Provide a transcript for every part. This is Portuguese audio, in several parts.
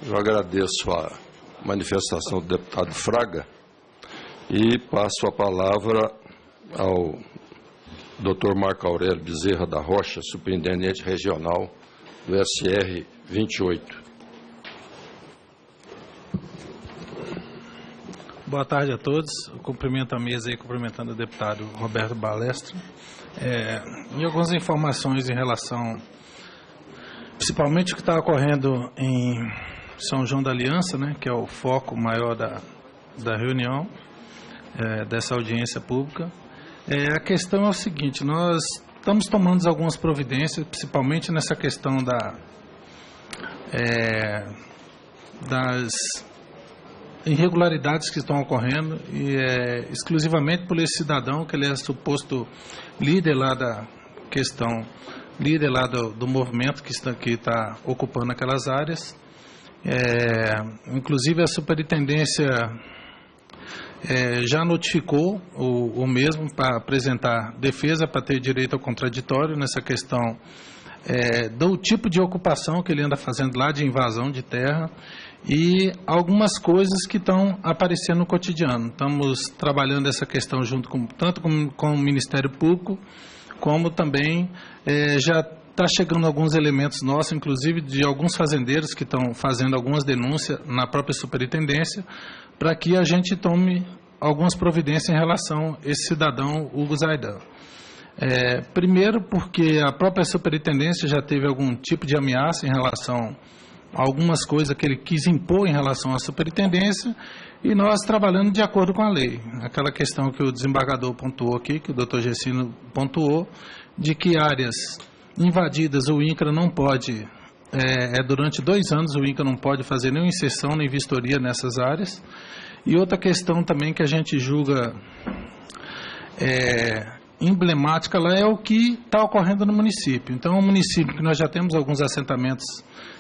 Eu agradeço a manifestação do deputado Fraga e passo a palavra ao Dr. Marco Aurélio Bezerra da Rocha, superintendente regional do SR 28. Boa tarde a todos. Eu cumprimento a mesa e cumprimentando o deputado Roberto Balestra. E algumas informações em relação, principalmente o que está ocorrendo em São João da Aliança, né, que é o foco maior da reunião, dessa audiência pública. A questão é o seguinte: nós estamos tomando algumas providências, principalmente nessa questão das irregularidades que estão ocorrendo, e exclusivamente por esse cidadão, que ele é suposto líder lá da questão, líder lá do movimento que está ocupando aquelas áreas. Inclusive a superintendência já notificou o mesmo para apresentar defesa, para ter direito ao contraditório nessa questão do tipo de ocupação que ele anda fazendo lá, de invasão de terra, e algumas coisas que estão aparecendo no cotidiano. Estamos trabalhando essa questão junto tanto com o Ministério Público, como também já está chegando alguns elementos nossos, inclusive de alguns fazendeiros que estão fazendo algumas denúncias na própria superintendência, para que a gente tome algumas providências em relação a esse cidadão Hugo Zaidan. Primeiro, porque a própria superintendência já teve algum tipo de ameaça em relação a algumas coisas que ele quis impor em relação à superintendência, e nós trabalhando de acordo com a lei. Aquela questão que o desembargador pontuou aqui, que o doutor Gessino pontuou, de que áreas invadidas o INCRA não pode, durante 2 anos o INCRA não pode fazer nenhuma inserção nem vistoria nessas áreas. E outra questão também que a gente julga emblemática lá é o que está ocorrendo no município. Então, é um município que nós já temos alguns assentamentos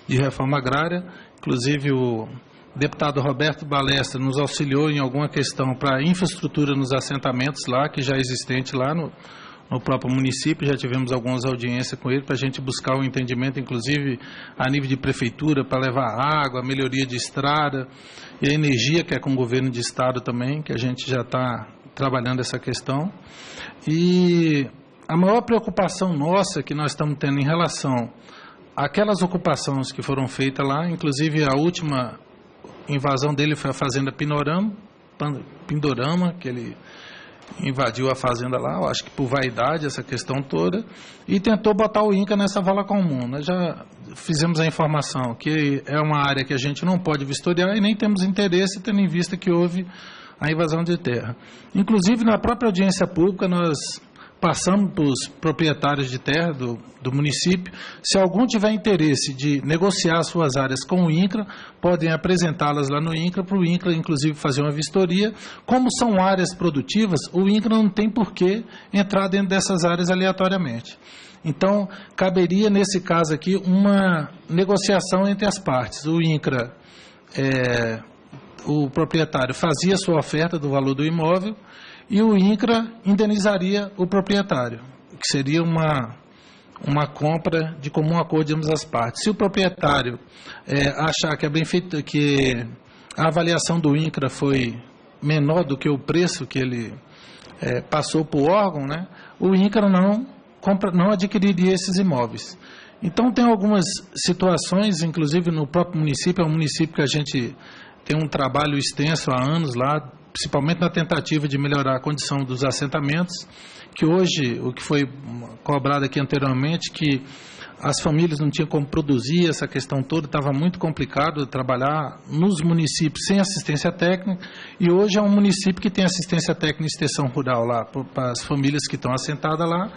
de reforma agrária, inclusive o deputado Roberto Balestra nos auxiliou em alguma questão para a infraestrutura nos assentamentos lá, que já é existente lá no próprio município. Já tivemos algumas audiências com ele para a gente buscar o entendimento, inclusive a nível de prefeitura, para levar água, melhoria de estrada e a energia, que é com o governo de estado também, que a gente já está trabalhando essa questão. E a maior preocupação nossa que nós estamos tendo em relação àquelas ocupações que foram feitas lá, inclusive a última invasão dele foi a fazenda Pindorama, que ele invadiu a fazenda lá, eu acho que por vaidade, essa questão toda, e tentou botar o INCRA nessa vala comum. Nós já fizemos a informação que é uma área que a gente não pode vistoriar e nem temos interesse, tendo em vista que houve a invasão de terra. Inclusive, na própria audiência pública, nós passamos para os proprietários de terra do município. Se algum tiver interesse de negociar suas áreas com o INCRA, podem apresentá-las lá no INCRA, para o INCRA, inclusive, fazer uma vistoria. Como são áreas produtivas, o INCRA não tem por que entrar dentro dessas áreas aleatoriamente. Então, caberia, nesse caso aqui, uma negociação entre as partes. O INCRA, o proprietário, fazia sua oferta do valor do imóvel, e o INCRA indenizaria o proprietário, que seria uma compra de comum acordo de ambas as partes. Se o proprietário achar que é bem feito, que a avaliação do INCRA foi menor do que o preço que ele passou para o órgão, né, o INCRA não adquiriria esses imóveis. Então, tem algumas situações, inclusive no próprio município, é um município que a gente tem um trabalho extenso há anos lá, principalmente na tentativa de melhorar a condição dos assentamentos, que hoje, o que foi cobrado aqui anteriormente, que as famílias não tinham como produzir, essa questão toda, estava muito complicado trabalhar nos municípios sem assistência técnica, e hoje é um município que tem assistência técnica e extensão rural lá, para as famílias que estão assentadas lá.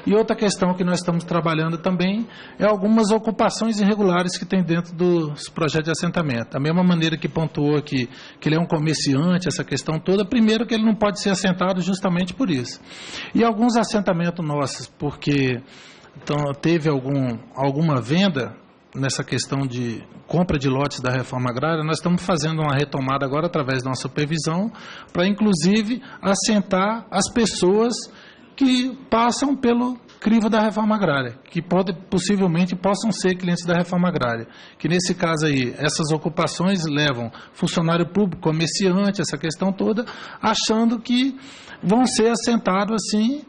E outra questão que nós estamos trabalhando também é algumas ocupações irregulares que tem dentro dos projetos de assentamento. Da mesma maneira que pontuou aqui, que ele é um comerciante, essa questão toda, primeiro que ele não pode ser assentado justamente por isso. E alguns assentamentos nossos, porque então, teve alguma venda nessa questão de compra de lotes da reforma agrária, nós estamos fazendo uma retomada agora através da nossa supervisão, para inclusive assentar as pessoas que passam crivo da reforma agrária, que possivelmente possam ser clientes da reforma agrária. Que nesse caso aí, essas ocupações levam funcionário público, comerciante, essa questão toda, achando que vão ser assentados assim,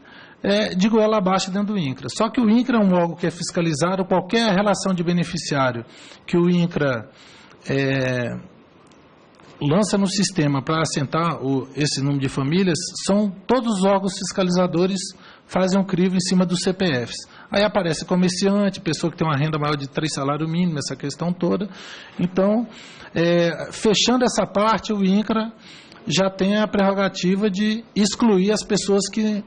de goela abaixo dentro do INCRA. Só que o INCRA é um órgão que é fiscalizado, qualquer relação de beneficiário que o INCRA lança no sistema para assentar esse número de famílias, todos os órgãos fiscalizadores fazem um crivo em cima dos CPFs. Aí aparece comerciante, pessoa que tem uma renda maior de 3 salários mínimos, essa questão toda. Então, fechando essa parte, o INCRA já tem a prerrogativa de excluir as pessoas que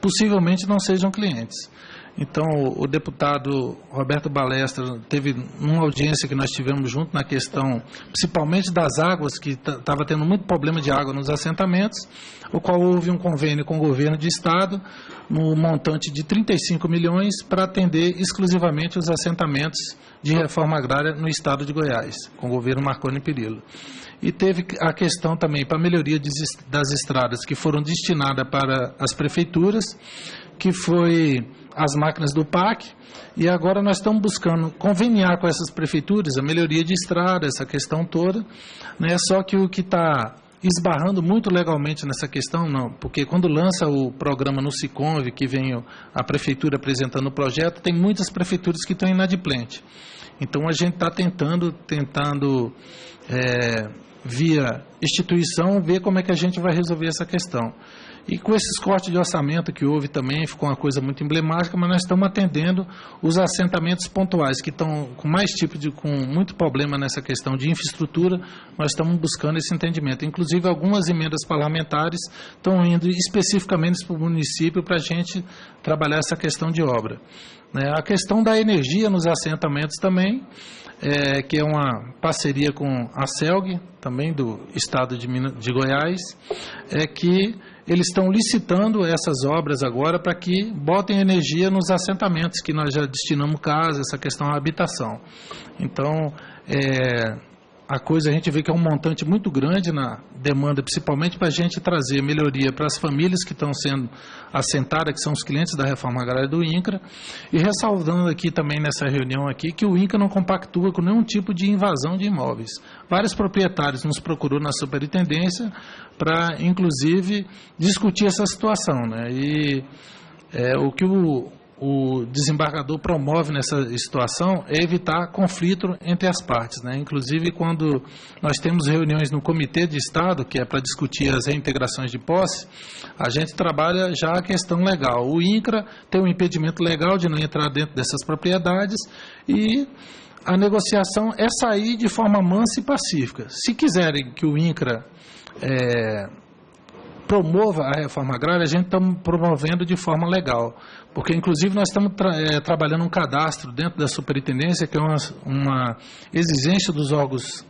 possivelmente não sejam clientes. Então, o deputado Roberto Balestra teve uma audiência que nós tivemos junto na questão, principalmente das águas, que estava tendo muito problema de água nos assentamentos, o qual houve um convênio com o governo de estado, no montante de 35 milhões, para atender exclusivamente os assentamentos de reforma agrária no estado de Goiás, com o governo Marconi Perillo. E teve a questão também para a melhoria das estradas, que foram destinadas para as prefeituras, que foi as máquinas do PAC, e agora nós estamos buscando conveniar com essas prefeituras a melhoria de estrada, essa questão toda, né? Só que o que está esbarrando muito legalmente nessa questão, não, porque quando lança o programa no Siconv, que vem a prefeitura apresentando o projeto, tem muitas prefeituras que estão inadimplentes. Então a gente está tentando via instituição, ver como é que a gente vai resolver essa questão. E com esses cortes de orçamento que houve também, ficou uma coisa muito emblemática, mas nós estamos atendendo os assentamentos pontuais, que estão com muito problema nessa questão de infraestrutura, nós estamos buscando esse entendimento. Inclusive, algumas emendas parlamentares estão indo especificamente para o município para a gente trabalhar essa questão de obra. A questão da energia nos assentamentos também, que é uma parceria com a CELG, também do estado de Goiás, que eles estão licitando essas obras agora para que botem energia nos assentamentos, que nós já destinamos casa, essa questão da habitação. Então, a gente vê que é um montante muito grande na demanda, principalmente para a gente trazer melhoria para as famílias que estão sendo assentadas, que são os clientes da reforma agrária do INCRA, e ressalvando aqui também nessa reunião aqui que o INCRA não compactua com nenhum tipo de invasão de imóveis. Vários proprietários nos procurou na superintendência para, inclusive, discutir essa situação, né? E o que o desembargador promove nessa situação é evitar conflito entre as partes, né? Inclusive, quando nós temos reuniões no Comitê de Estado, que é para discutir as reintegrações de posse, a gente trabalha já a questão legal. O INCRA tem um impedimento legal de não entrar dentro dessas propriedades e a negociação é sair de forma mansa e pacífica. Se quiserem que o INCRA promova a reforma agrária, a gente está promovendo de forma legal, porque inclusive nós estamos trabalhando um cadastro dentro da superintendência, que é uma exigência dos órgãos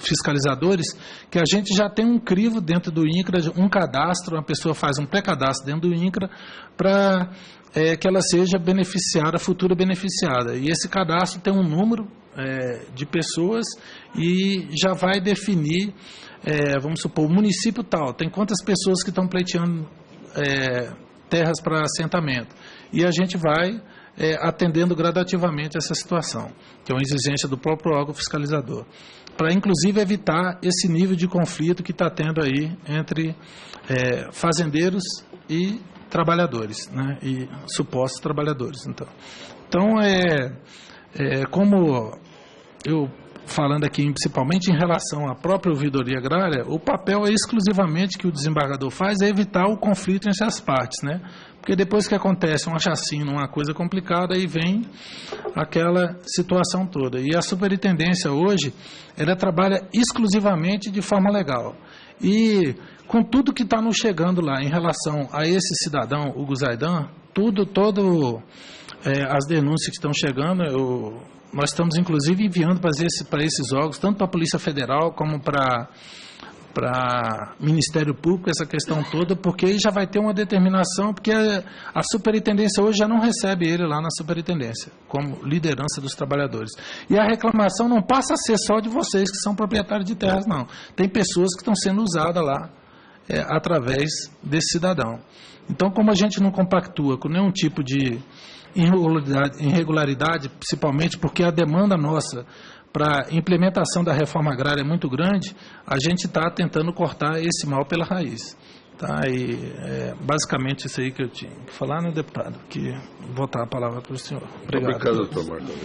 fiscalizadores, que a gente já tem um crivo dentro do INCRA, um cadastro, a pessoa faz um pré-cadastro dentro do INCRA para que ela seja beneficiada, futura beneficiada. E esse cadastro tem um número de pessoas e já vai definir, vamos supor, o município tal, tem quantas pessoas que estão pleiteando terras para assentamento. E a gente vai atendendo gradativamente essa situação, que é uma exigência do próprio órgão fiscalizador, para inclusive evitar esse nível de conflito que está tendo aí entre fazendeiros e trabalhadores, né, e supostos trabalhadores. Então como eu falando aqui principalmente em relação à própria ouvidoria agrária, o papel exclusivamente que o desembargador faz é evitar o conflito entre as partes, né? Porque depois que acontece uma chacina, uma coisa complicada, aí vem aquela situação toda. E a superintendência hoje, ela trabalha exclusivamente de forma legal. E com tudo que está nos chegando lá em relação a esse cidadão, Hugo Zaidan, as denúncias que estão chegando, nós estamos inclusive enviando para esses órgãos, tanto para a Polícia Federal como para Ministério Público, essa questão toda, porque aí já vai ter uma determinação, porque a superintendência hoje já não recebe ele lá na superintendência, como liderança dos trabalhadores. E a reclamação não passa a ser só de vocês que são proprietários de terras, não. Tem pessoas que estão sendo usadas lá através desse cidadão. Então, como a gente não compactua com nenhum tipo de irregularidade, principalmente porque a demanda nossa para implementação da reforma agrária é muito grande, a gente está tentando cortar esse mal pela raiz. Tá? E basicamente isso aí que eu tinha que falar, né, deputado? Que vou voltar a palavra para o senhor. Obrigado. Obrigado, doutor Marco Aurélio.